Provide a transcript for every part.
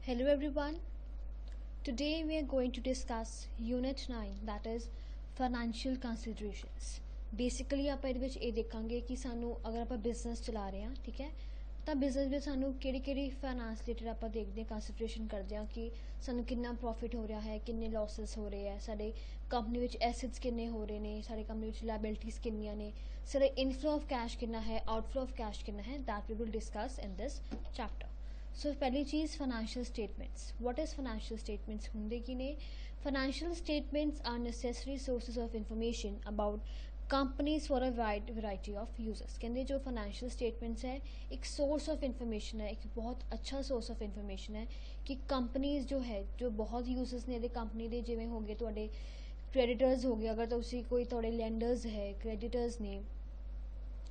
Hello everyone. Today we are going to discuss Unit 9, that is financial considerations. Basically ਆਪਾਂ ਇਹਦੇ ਵਿੱਚ ਇਹ ਦੇਖਾਂਗੇ ਕਿ ਸਾਨੂੰ ਅਗਰ ਆਪਾਂ ਬਿਜ਼ਨਸ ਚਲਾ ਰਹੇ ਹਾਂ, ਠੀਕ ਹੈ, ਤਾਂ ਬਿਜ਼ਨਸ ਵਿੱਚ ਸਾਨੂੰ ਕਿਹੜੀ ਫਾਈਨਾਂਸ ਰਿਲੇਟਡ ਆਪਾਂ ਦੇਖਦੇ ਹਾਂ, ਕੰਸੀਡਰੇਸ਼ਨ ਕਰਦੇ ਹਾਂ ਕਿ ਸਾਨੂੰ ਕਿੰਨਾ ਪ੍ਰੋਫਿਟ ਹੋ ਰਿਹਾ ਹੈ, ਕਿੰਨੇ ਲਾਸਸ ਹੋ ਰਹੇ ਹੈ, ਸਾਡੇ ਕੰਪਨੀ ਵਿੱਚ ਐਸੈਟਸ ਕਿੰਨੇ ਹੋ ਰਹੇ ਨੇ, ਸਾਡੇ ਕੰਪਨੀ ਵਿੱਚ ਲਾਇਬਿਲਿਟੀਜ਼ ਕਿੰਨੀਆਂ ਨੇ, ਸਾਡੇ ਇਨਫਲੋ ਆਫ ਕੈਸ਼ ਕਿੰਨਾ ਹੈ, ਆਊਟਫਲੋ ਆਫ ਕੈਸ਼ ਕਿੰਨਾ ਹੈ, that we will discuss in this chapter. So पहली चीज़ financial statements. What is financial statements होंगे कि ने financial statements are necessary sources of information about companies for a wide variety of users. कहते जो financial statements है एक source of information है, एक बहुत अच्छा सोर्स ऑफ इन्फॉर्मेशन है कि कंपनीज जो है जो बहुत यूजर्स ने कंपनी के जिमें हो गए थोड़े क्रेडिटर्स हो गए, अगर तुम कोई थोड़े लैंडर्स है, क्रेडिटर्स ने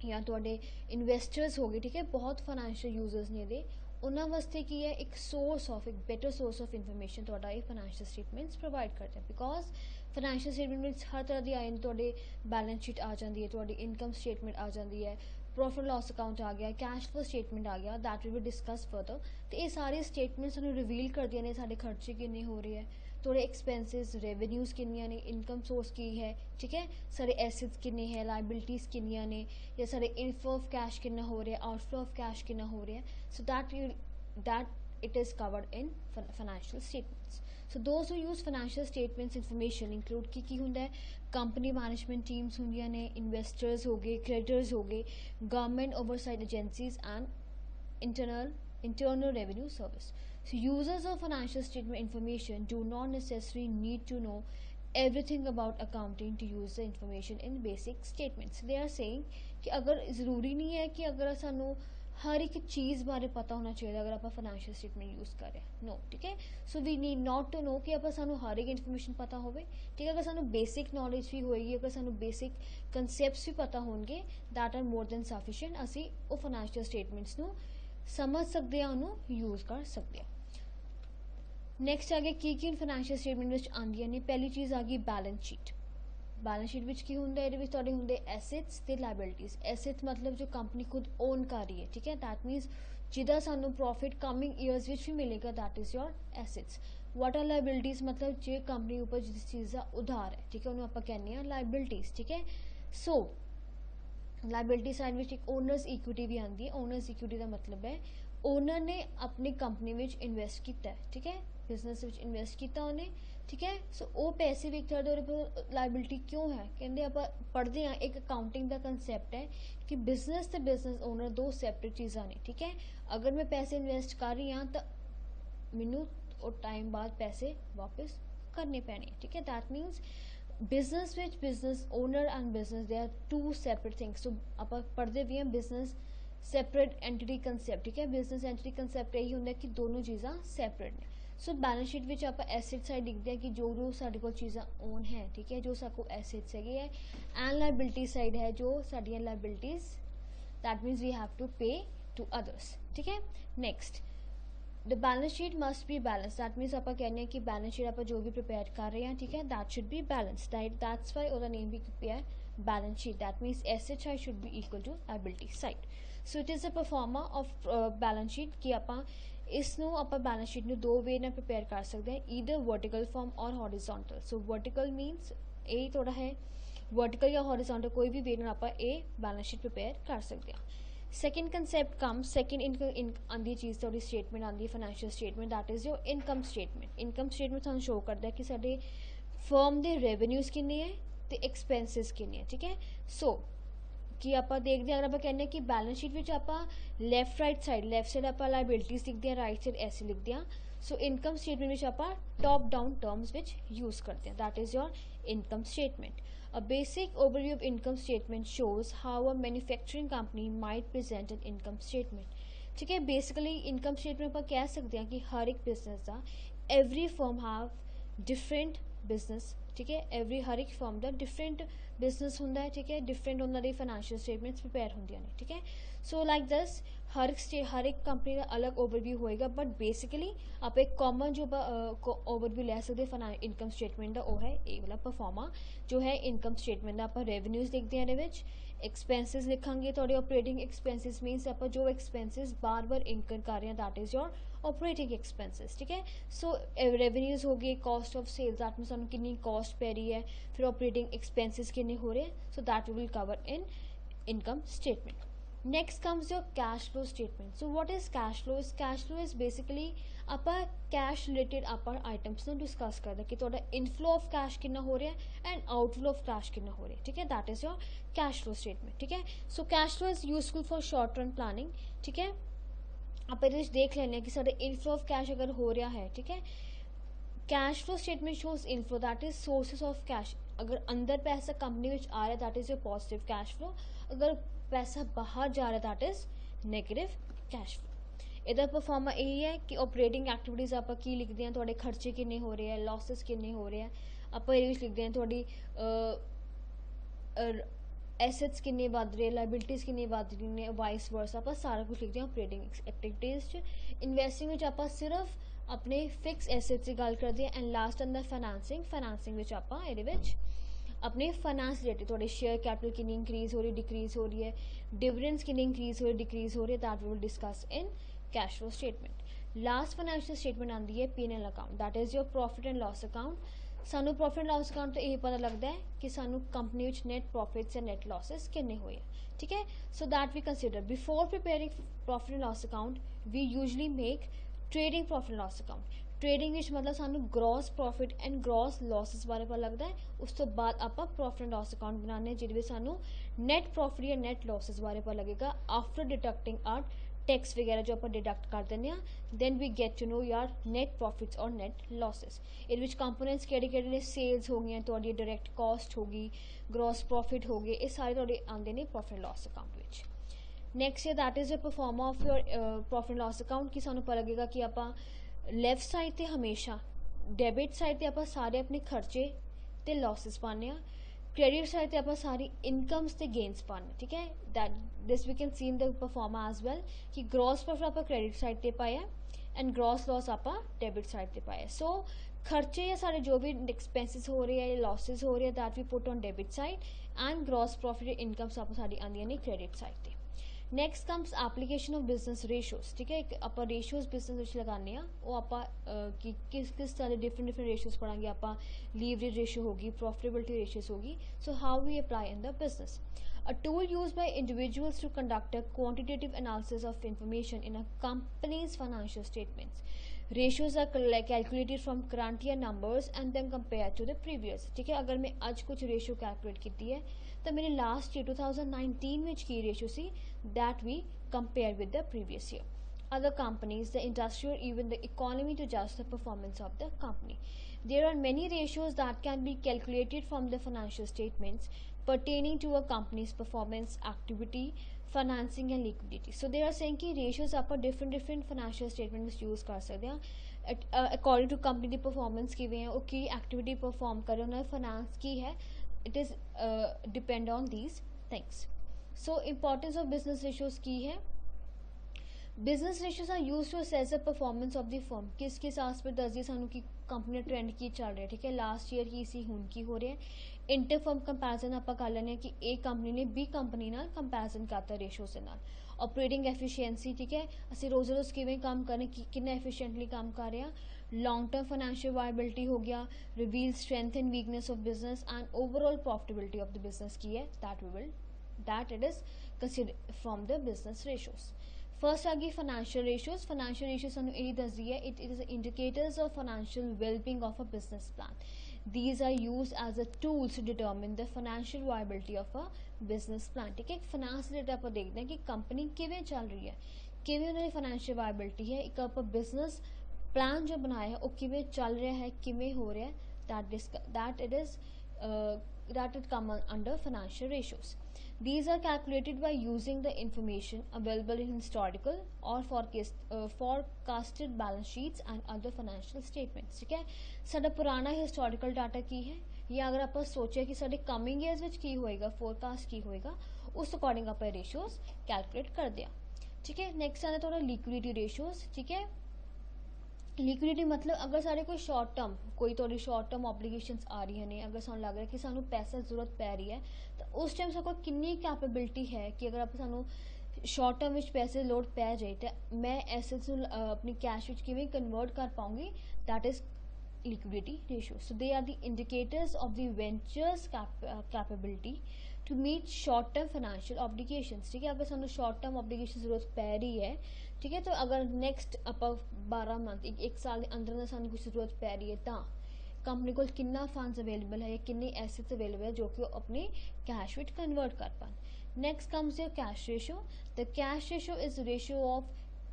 या थोड़े इन्वेस्टर्स हो गए, ठीक है, बहुत फाइनेंशियल यूजर्स ने दे उन्होंने वास्ते की है एक सोर्स ऑफ एक बेटर सोर्स ऑफ इन्फॉर्मेशन थोड़ा ये फाइनेंशियल स्टेटमेंट्स प्रोवाइड करते हैं. बिकॉज फाइनेंशियल स्टेटमेंट हर तरह की आई थोड़े बैलेंस शीट आ जाती है, थोड़ी इनकम स्टेटमेंट आ जाती है, प्रॉफिट लॉस अकाउंट आ गया, कैश फ्लो स्टेटमेंट आ गया, that will be discuss further. तो ये सारी स्टेटमेंट सानू रिवील करदियां ने साडे खर्चे किन्ने हो रहे हैं, थोड़े एक्सपेंसिस, रेवेन्यूज किन्नियां ने, इनकम सोर्स की है, ठीक है, सारे एसेट्स किन्ने हैं, लाइबिलिटीज़ किन्नियां ने, या सारे इनफ्लो ऑफ कैश किन्ना हो रहा है, आउटफ्लो ऑफ कैश किन्ना हो रहा है. So that it is covered in financial statements. So those who use financial statements information include की होंदा है, कंपनी मैनेजमेंट टीम्स होंदियां ने, इन्वेस्टर्स हो गए, क्रेडिटर्स हो गए, government oversight agencies and internal revenue service. So users of financial statement information do not necessarily need to know everything about accounting to use the information in basic statements. They are saying कि अगर ज़रूरी नहीं है कि अगर सानू हर एक चीज़ बारे पता होना चाहिए अगर आप फाइनेंशियल स्टेटमेंट यूज़ कर रहे हैं, नो, ठीक है. So we need not to know कि आप सानू हर एक इन्फॉर्मेशन पता हो, ठीक है. अगर सानू बेसिक नॉलेज भी होएगी, अगर सानू बेसिक कंसैप्ट्स भी पता होंगे, that are more than sufficient. असी वो फाइनेंशियल स्टेटमेंट्स नू समझ सकते हैं, उन्होंने यूज़ कर सकते हैं. नैक्सट आ गया की फाइनेंशियल स्टेटमेंट आंदियां ने. पहली चीज़ आ गई बैलेंस शीट. बैलेंस शीट में की होंगे, ये होंगे एसेट्स ते लाइबिलिटीज़. एसेट्स मतलब जो कंपनी खुद ओन कर रही है, ठीक है, दैट मीनस जिदा सानू प्रॉफिट कमिंग ईयर्स भी मिलेगा, that is your assets. What are liabilities मतलब जो कंपनी ऊपर जिस चीज़ का उधार है, ठीक है, उन्होंने आप कहने लाइबिलिटीज़, ठीक है. सो लाइबिलिटी साइड में एक ओनर्स इक्विटी भी आती है. ओनर्स इक्विटी का मतलब है ओनर ने अपनी कंपनी में इन्वेस्ट किया है, ठीक है, बिजनेस इन्वेस्ट किया उन्हें, ठीक है. सो वो पैसे भी एक लाइबिलिटी क्यों है, कहते आप पढ़ते हैं एक अकाउंटिंग का कंसैप्ट है कि बिजनेस ते बिजनेस ओनर दो सैपरेट चीज़ा ने, ठीक है. अगर मैं पैसे इन्वेस्ट कर रही हाँ तो मैनू और टाइम बाद पैसे वापस करने पैने, ठीक है. That means business which business owner and business they are two separate things. So आप पढ़ते भी हैं बिजनेस सैपरेट एंटिटी कंसैप्ट, ठीक है. बिजनेस एंटिटी कंसैप्ट यही होंगे कि दोनों चीज़ा सैपरेट ने. सो बैलेंस शीट में आप एसेट साइड लिखते हैं कि जो साढ़े को चीज़ा ओन है, ठीक है, जो साको एसेट्स है, एंड लाइबिलिटी साइड है जो साड़ियाँ liabilities, that means we have to pay to others, ठीक है. Next the balance sheet must be balance. That means आप कहने हैं कि बैलेंस शीट आप जो भी प्रिपेयर कर रहे हैं, ठीक है, that should be balance, right. That's why उसका नेम भी क्या है, balance sheet. That means asset side should be equal to liability side. So it is a proforma of balance sheet कि आप इसनों आप बैलेंस शीट में दो वे ना प्रिपेयर कर सकते हैं, ईदर वर्टिकल फॉर्म और हॉरिजॉन्टल. सो वर्टिकल मीनस यही थोड़ा है, वर्टिकल या हॉरिजॉन्टल कोई भी वे आप बैलेंस शीट प्रिपेयर कर सकते हैं. सेकेंड कंसैप्ट कम सेकेंड आँदी चीज़ थोड़ी स्टेटमेंट आती है financial statement, that is your income statement. Income statement थानू शो करता है कि साडे फर्म के रेवेन्यूज़ किन्ने है ते एक्सपेंसिस किन्ने है, ठीक है. सो कि आप देखते हैं अगर आप कहने कि बैलेंस शीट में आप लैफ्ट राइट साइड आप लाइबिलिटीज़ लिखते हैं, राइट साइड ऐसे लिखते हैं. सो इनकम स्टेटमेंट में आप top down terms which use करते हैं, that is your income statement. A basic overview of income statement shows how a manufacturing company might present an income statement. ठीक है, basically income statement आप कह सकते हैं कि हर एक बिजनेस का every firm have different business, ठीक है, हर एक फर्म का डिफरेंट बिजनेस होंगे, ठीक है, डिफरेंट उन्होंने फाइनेंशियल स्टेटमेंट्स प्रिपेयर होंगे, ठीक है. सो लाइक दिस हर एक कंपनी का अलग ओवरव्यू होएगा, बट बेसिकली आप एक कॉमन जो ओवरव्यू ले सकते इनकम स्टेटमेंट का वो है ये वाला परफॉर्मा जो है इनकम स्टेटमेंट का। आप रेवन्यूज लिखते हैं एक्सपेंसिस लिखांगे थोड़े ऑपरेटिंग एक्सपेंसिस मीनस आप जो एक्सपेंसिस बार बार इंकर कर रहे हैं that is your operating expenses, ठीक है। सो रेवन्यूज हो गए, cost of sales that mean सानू कितनी कॉस्ट पै रही है, फिर ऑपरेटिंग एक्सपेंसिस कितने हो रहे हैं, so that we will cover in income statement. Next comes your cash flow statement. So what is cash flow? Cash flow is basically ਆਪਾਂ cash related ਆਪਾਂ items ਨੂੰ discuss ਕਰਦੇ ਕਿ ਤੁਹਾਡਾ inflow of cash ਕਿੰਨਾ ਹੋ ਰਿਹਾ ਹੈ and outflow of cash ਕਿੰਨਾ ਹੋ ਰਿਹਾ ਹੈ, ਠੀਕ ਹੈ। that is your cash flow statement, ਠੀਕ ਹੈ। so cash flow is useful for short run planning, ਠੀਕ ਹੈ। ਆਪਾਂ ਇਹਦੇ ਵਿੱਚ ਦੇਖ ਲੈਂਦੇ ਹਾਂ ਕਿ ਸਾਡੇ inflow of cash ਅਗਰ ਹੋ ਰਿਹਾ ਹੈ, ठीक है। Cash flow statement shows inflow that is sources of cash. अगर अंदर पैसा कंपनी में आ रहा है that is your positive cash flow, अगर पैसा बाहर जा रहा है that is negative cash flow. ਇਹਦਾ ਪਰਫਾਰਮਾ ਇਹ ਹੈ ਕਿ ਆਪਰੇਟਿੰਗ ਐਕਟੀਵਿਟੀਜ਼ ਆਪਾਂ ਕੀ ਲਿਖਦੇ ਹਾਂ, ਤੁਹਾਡੇ ਖਰਚੇ ਕਿੰਨੇ ਹੋ ਰਹੇ ਆ, ਲਾਸਸ ਕਿੰਨੇ ਹੋ ਰਹੇ ਆ, ਆਪਾਂ ਇਹਦੇ ਵਿੱਚ ਲਿਖਦੇ ਹਾਂ ਤੁਹਾਡੀ ਐਸੈਟਸ ਕਿੰਨੇ ਵੱਧ ਰਹੇ, ਲਾਇਬਿਲਿਟੀਜ਼ ਕਿੰਨੇ ਵੱਧ ਰਹੀਆਂ ਨੇ, ਵਾਈਸ ਵਰਸਾ ਆਪਾਂ ਸਾਰਾ ਕੁਝ ਲਿਖਦੇ ਹਾਂ ਆਪਰੇਟਿੰਗ ਐਕਟੀਵਿਟੀਜ਼ 'ਚ। ਇਨਵੈਸਟਿੰਗ ਵਿੱਚ ਆਪਾਂ ਸਿਰਫ अपने फिक्स एसेट्स की गल करते हैं एंड लास्ट अंदर फाइनेंसिंग विच आपां इहदे विच अपने फाइनेंस रिलेटेड थोड़े शेयर कैपिटल कितनी इंक्रीज हो रही डिक्रीज हो रही है, डिविडेंड्स कितनी इंक्रीज हो रही डिक्रीज हो रही है, that we will discuss in cash flow statement. Last financial statement आती है P&L account that is your profit and loss account. सानू प्रॉफिट एंड लॉस अकाउंट तो यही पता लगता है कि सानू कंपनी विच net profits and net losses कितने हुए हैं, ठीक है। So that we consider before preparing profit and loss account we usually make trading profit and loss account. Trading विच मतलब सानू gross profit and gross losses बारे पता लगता है, उस तो बाद आप प्रॉफिट एंड लॉस अकाउंट बनाने जिहदे विच सानू नैट प्रॉफिट या नैट लॉसेस बारे पता लगेगा आफ्टर डिडक्टिंग आर टैक्स वगैरह जो आप डिडक्ट कर दें, then we get to know यार नैट प्रॉफिट्स और नैट लॉसेस। ये कंपोनेंट्स किहड़े ने, सेल्स हो गई, तुहाडी डायरैक्ट कॉस्ट होगी, ग्रॉस प्रॉफिट हो गए, ये सारे तुहाडे आंदे ने प्रॉफिट एंड लॉस अकाउंट विच। Next year that is the proforma of your profit and loss account कि सानू पता लगेगा कि आप लैफ्ट साइड ते हमेशा डेबिट साइड ते आप सारे अपने खर्चे ते लॉसेस पाने, क्रेडिट साइड ते आप सारी इनकम्स ते गेन्स पाने, ठीक है। That this we can see in the proforma as well कि ग्रॉस प्रॉफिट आप क्रेडिट साइड ते पाया एंड ग्रॉस लॉस आप डेबिट साइड ते पाया। सो खर्चे या सारे जो भी एक्सपेंसिस हो रहे हैं, लॉसेस हो रहे हैं, that we put on debit side and gross profit incomes आप सारी आंदियां ने क्रेडिट साइड ते। Next comes application of business ratios, ठीक है। एक आप रेशियोज बिजनेस लगाने वो आप किस तरह डिफरेंट रेशियोज पढ़ांगे, आप लीवरेज रेशियो होगी, प्रॉफिटेबिलिटी रेशियोज होगी। So how we apply in the business a tool used by individuals to conduct a quantitative analysis of information in a company's financial statements. Ratios are calculated from current year numbers and then compared to the previous, ठीक है। अगर मैं आज कुछ ratio calculate की है तो मेरे लास्ट ईयर 2019 में की ratio see that we compare with the previous year, other companies, the industry or even the economy to judge the performance of the company. There are many ratios that can be calculated from the financial statements pertaining to a company's performance, activity, financing and liquidity. So they are saying कि ratios आप different financial statements use कर सकते हैं according to company की performance किवें है, वो की activity perform कर रहे हैं, finance की है, it is depend on these things. So importance of business ratios की है, business ratios are use to assess the performance of the firm. किस किस आस्पेक्ट दसदी सानू कि कंपनी ट्रेंड की चल रहा है, ठीक है। लास्ट ईयर की सी हुण की हो रहा है। इंटर फर्म कंपैरिजन आप कर लें कि ए कंपनी ने बी कंपनी नाल कंपैरिजन करता रेशियोज के नाल। ऑपरेटिंग एफिशिएंसी, ठीक है, असीं रोज़ रोज़ किवें काम करें कि कितना एफिशिएंटली काम कर रहे हैं। लॉन्ग टर्म फाइनेंशियल वायबिलिटी हो गया, reveal strength and weakness of business and overall profitability of the business की है, that it is consider from the business ratios. First आ गई फाइनेंशियल रेशियोज। फाइनेंशियल रेशियो सानू यही दसदी है it is indicators of financial wellbeing of a business plan. These are use as a tools to determine the financial viability of a business plan, ठीक है। Finance related आप देखते हैं कि कंपनी किवें चल रही है, किवें उन्होंने फाइनेंशियल वायबिलिटी है, एक आप बिजनेस प्लान जो बनाया है वो किवें चल रहा है, किवें हो रहा है, that it come under financial ratios. These are calculated by using the information available in historical or forecasted balance sheets and other financial statements, ठीक है। साडा पुराना हिस्टोरिकल डाटा की है या अगर आप सोचे कि साडे कमिंग ईयर्स विच की होएगा, फोरकास्ट की होएगा, उस अकॉर्डिंग आप रेशियोज कैलकुलेट कर दिया। ठीक है। नेक्स्ट आता थोड़ा लिक्विडिटी रेशियोज। ठीक है, लिक्विडिटी मतलब अगर साढ़े कोई शॉर्ट टर्म कोई थोड़ी शॉर्ट टर्म ऑबलीगेशंस आ रही ने, अगर सानू लग रहा है कि सानू पैसा जरूरत पै रही है, तो उस टाइम साडे कोल कितनी कैपेबिलिटी है कि अगर आप सानू शॉर्ट टर्म विच पैसे लोड पै जाए तो मैं एसेट्स अपनी कैश विच किवें कन्वर्ट कर पाऊंगी, that is liquidity ratio. So they are the indicators of the venture's capability to meet short term financial obligations. ठीक है, अगर सानू शॉर्ट टर्म ऑब्लिगेशन जरूरत पै रही है, ठीक है, तो अगर नेक्स्ट आप 12 मंथ एक साल के अंदर सानू कुछ जरूरत पै रही है तो कंपनी को कितना फंड्स अवेलेबल है या कितनी एसेट्स अवेलेबल है जो कि अपने कैश विच कन्वर्ट कर पान. Next comes your cash ratio. The cash ratio is ratio of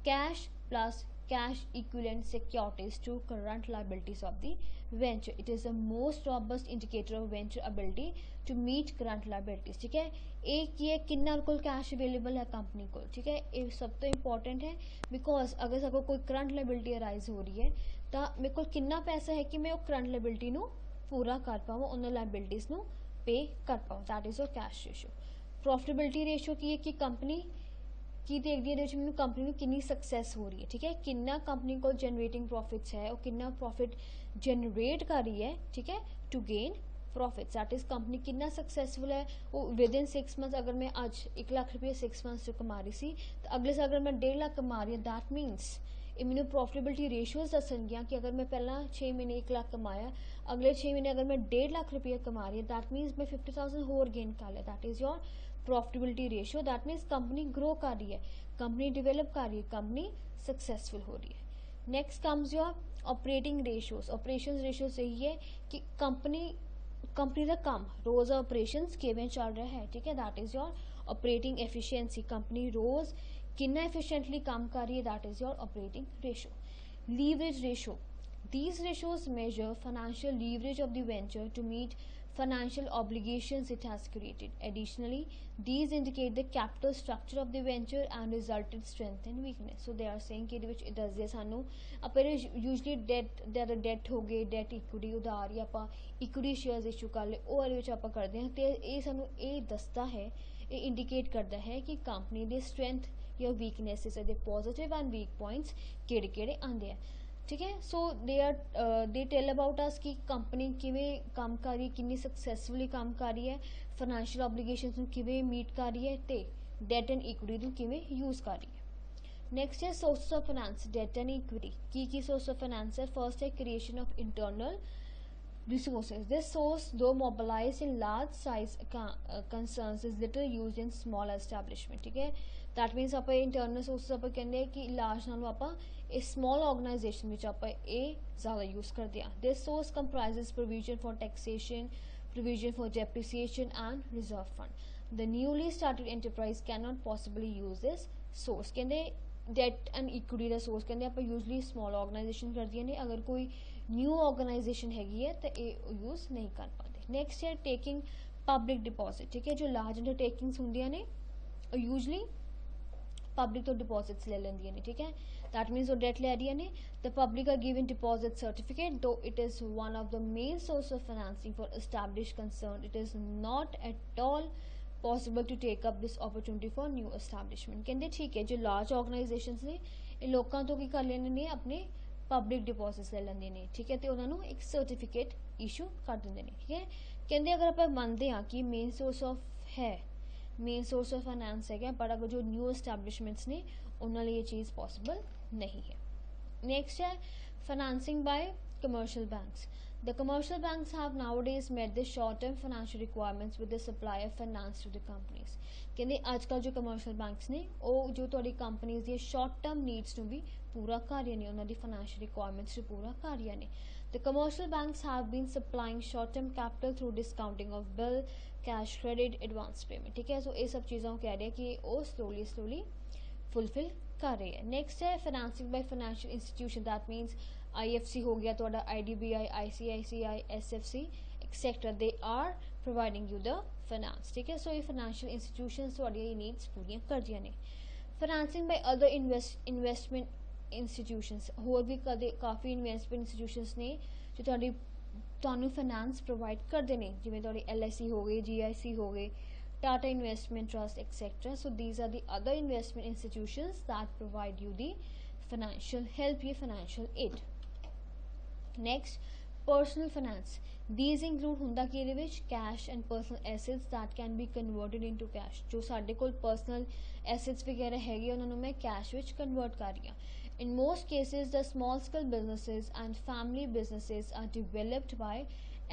cash plus cash equivalent securities to current liabilities of the venture. It is the most robust indicator of venture ability to meet current liabilities. ठीक है, एक ये कितना कोल cash available है company को. ठीक है, ये सब तो इंपॉर्टेंट है बिकॉज अगर सबको कोई करंट लाइबिलिटी अराइज हो रही है तो मेरे को कितना पैसा है कि मैं वो करंट लाइबिलिटी नु पूरा कर पाऊँ, उन लाइबिलिटीज नु पे कर पाऊँ. That is your cash ratio. Profitability ratio की है कि कंपनी की देखदी है मैंने कंपनी में कितनी सक्सैस हो रही है. ठीक है, कितना कंपनी को जनरेटिंग प्रॉफिट्स है और कितना प्रॉफिट जनरेट कर रही है. ठीक है, to gain profits, that is company कितना सक्सैसफुल है. वो विद इन 6 मंथ्स अगर मैं आज 1 लाख रुपये 6 मंथ्स जो कमा रही सी तो अगले साल अगर मैं 1.5 लाख कमा रही हूँ, दैट मीनस ये मैंने प्रॉफिटेबिलिटी रेशियोज दसनगियां कि अगर मैं पहला 6 महीने 1 लाख कमाया, अगले 6 महीने अगर मैं 1.5 लाख रुपये कमा रही हूँ, दैट मीनस मैं 50,000 होर गेन कर लिया. That is your profitability ratio. That means company grow कर रही है, कंपनी डेवलप कर रही है, कंपनी सक्सेसफुल हो रही है. Next comes your operating ratios. Operation ratios यही है कि कंपनी का काम रोज ऑपरेशंस किवें चल रहा है. ठीक है, that is your operating efficiency. Company रोज कितना एफिशिएंटली काम कर रही है, that is your operating ratio. Leverage ratio. These ratios measure financial leverage of the venture to meet financial obligations it has created. Additionally, these indicate the capital structure of the venture and resulted strength and weakness. So they are saying कि which it does this सानू अपने usually debt हो गए, debt equity उधार या ਆਪਾਂ equity shares issue कर ले ਉਹ ਵਾਲੇ ਵਿੱਚ ਆਪਾਂ ਕਰਦੇ ਹਾਂ ਤੇ ਇਹ ਸਾਨੂੰ ਇਹ ਦੱਸਦਾ ਹੈ, ਇਹ indicate ਕਰਦਾ ਹੈ ਕਿ ਕੰਪਨੀ ਦੇ strength या weaknesses ਦੇ positive and weak points ਕਿਹੜੇ-ਕਿਹੜੇ ਆਉਂਦੇ ਆ. ठीक है, सो दे टेल अबाउट अस कि कंपनी किवें काम कर रही है, कितनी सक्सैसफुली काम कर रही है, फाइनैशियल ऑबलीगेशंस नूं किवें मीट कर रही है ते डेट एंड इक्विटी नूं किवें यूज़ कर रही है. नेक्स्ट है source of finance, debt and equity. की सोर्स ऑफ फाइनेंस है. फर्स्ट है creation of internal resources. This source, though mobilized in large size concerns, is little used in small establishment. ठीक है, दैट मीनस आप internal sources आप कहते हैं कि लार्ज नालों आप स्मॉल ऑर्गेनाइजेशन में आप ज़्यादा यूज़ करते हैं. This source comprises provision for taxation, provision for depreciation and reserve fund. The newly started enterprise cannot possibly use this source. कहते डेट एंड इक्विटी का सोर्स कहते आप यूजली स्मॉल ऑर्गेनाइजेशन करदियां ने, अगर कोई न्यू ऑर्गेनाइजेशन हैगी है तो ये यूज़ नहीं कर पाते. नेक्स्ट है टेकिंग पब्लिक डिपॉजिट. ठीक है, जो लार्ज अंडरटेकिंग्स होंदियां ने यूजली पब्लिक तो डिपॉजिट्स ले लेंदियां ने. ठीक है, दैट मीन्स वो डेट ले रही ने, the public are given deposit certificate. Though it is one of the main source of financing for establish concern, it is not at all possible to take up this opportunity for new establishment. कहते ठीक है, जो large organisations ने ये लोगों तो की कर लेने ने अपने पब्लिक डिपॉजिट्स ले लेंदे ने. ठीक है, तो उन्होंने एक सर्टिफिकेट इशू कर देंगे ने. ठीक है, कहते अगर आप मानते हैं कि मेन सोर्स ऑफ है, मेन सोर्स ऑफ फाइनेंस है, पर अगर जो न्यू एस्टैब्लिशमेंट्स ने उन्होंने ये चीज़ पॉसिबल नहीं है. नेक्स्ट है financing by commercial banks. The commercial banks have nowadays met the short-term financial requirements with the supply of finance to the companies. कहते आजकल जो commercial banks ने वो जो थोड़ी companies दी short-term needs ਨੂੰ ਵੀ ਪੂਰਾ ਕਰ ਰਹੀਆਂ ਨੇ, ਉਹਨਾਂ ਦੀ financial requirements ਨੂੰ ਪੂਰਾ ਕਰ ਰਹੀਆਂ ਨੇ. The commercial banks have been supplying short-term capital through discounting of bill, cash credit, advance payment. ठीक है, सो ये सब चीज़ों कह रहे हैं कि वो slowly fulfill कर रही है. नेक्स्ट है financing by financial institution. That means IFC हो गया थोड़ा, IDBI, ICICI, SFC etcetera, they are providing you the finance. ठीक है, सो ये फाइनेंशियल इंस्टीट्यूशंस थोड़ी नीड्स पूरी कर दिया ने. Financing by other investment institutions, होर भी कदे काफ़ी इन्वेस्टमेंट इंस्टीट्यूशंस ने जो ਤੁਹਾਨੂੰ फाइनेंस प्रोवाइड करते हैं, जिमें थोड़ी LIC हो गई, GIC हो गए, Tata Investment Trust, etc. So these are the other investment institutions that provide you the financial help, ये financial aid. Next, personal finance. These include ਹੁੰਦਾ ਕਿ ਇਹਦੇ ਵਿੱਚ cash and personal assets that can be converted into cash. ਜੋ ਸਾਡੇ ਕੋਲ personal assets ਵਗੈਰਾ ਹੈਗੇ ਉਹਨਾਂ ਨੂੰ ਮੈਂ cash ਵਿੱਚ convert ਕਰ ਰਹੀ ਹਾਂ. In most cases, the small scale businesses and family businesses are developed by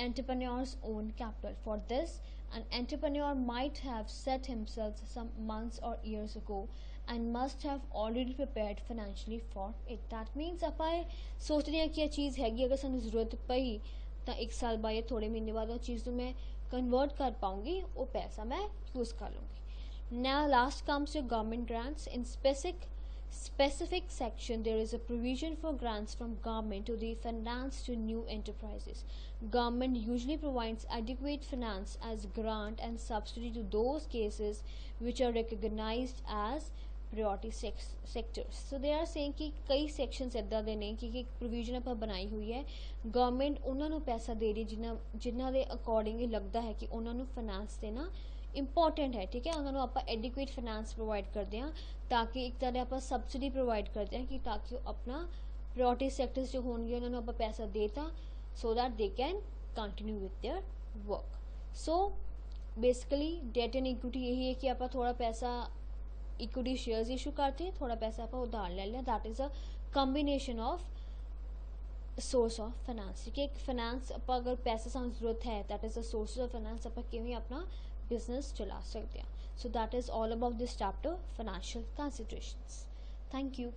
entrepreneur's own capital. For this, an entrepreneur might have set himself some months or years ago and must have already prepared financially for it. That means ਆਪਾਂ ਸੋਚ ਰਹੇ ਹਾਂ ਕਿ ਇਹ ਚੀਜ਼ ਹੈਗੀ, ਅਗਰ ਸਾਨੂੰ ਜ਼ਰੂਰਤ ਪਈ ਤਾਂ 1 ਸਾਲ ਬਾਅਦ ਜਾਂ ਥੋੜੇ ਮਹੀਨੇ ਬਾਅਦ ਉਹ ਚੀਜ਼ ਨੂੰ ਮੈਂ ਕਨਵਰਟ ਕਰ ਪਾਉਂਗੀ, ਉਹ ਪੈਸਾ ਮੈਂ ਯੂਜ਼ ਕਰ ਲੂੰਗੀ. Now last comes to government grants. In specific section there is a provision for grants from government to the finance to new enterprises. Government usually provides adequate finance as grant and subsidy to those cases which are recognized as priority sectors. So they are saying कि कई sections ਇੱਦਾਂ ਦੇ ਨੇ ਕਿ ਇੱਕ provision ਆਪਾਂ ਬਣਾਈ ਹੋਈ ਹੈ, government ਉਹਨਾਂ ਨੂੰ ਪੈਸਾ ਦੇ ਰਹੀ ਜਿਨ੍ਹਾਂ ਦੇ ਅਕੋਰਡਿੰਗ ਲੱਗਦਾ ਹੈ ਕਿ ਉਹਨਾਂ ਨੂੰ finance ਦੇਣਾ ਇੰਪੋਰਟੈਂਟ ਹੈ. ਠੀਕ ਹੈ, ਉਹਨਾਂ ਨੂੰ ਆਪਾਂ ਐਡਿਕੁਏਟ ਫਾਈਨੈਂਸ ਪ੍ਰੋਵਾਈਡ ਕਰਦੇ ਹਾਂ ਤਾਂ ਕਿ ਇੱਕ ਤਰ੍ਹਾਂ ਆਪਾਂ ਸਬਸਿਡੀ ਪ੍ਰੋਵਾਈਡ ਕਰਦੇ ਹਾਂ ਕਿ ਤਾਂ ਕਿ ਉਹ ਆਪਣਾ ਪ੍ਰਾਇੋਰਟੀ ਸੈਕਟਰਸ ਜੋ ਹੋਣਗੇ ਉਹਨਾਂ ਨੂੰ ਆਪਾਂ ਪੈਸਾ ਦੇਤਾ so that they can continue with their work. So basically debt and equity यही है कि आप थोड़ा पैसा इक्विटी शेयर्स इशू करते हैं, थोड़ा पैसा आप उधार ले लिया. That is a combination of source of finance. ठीक है, एक फाइनेंस आप अगर पैसा सानू जरूरत है that is a source of finance आप किवें अपना बिजनेस चला सकते हैं. So that is all about this chapter financial considerations. Thank you.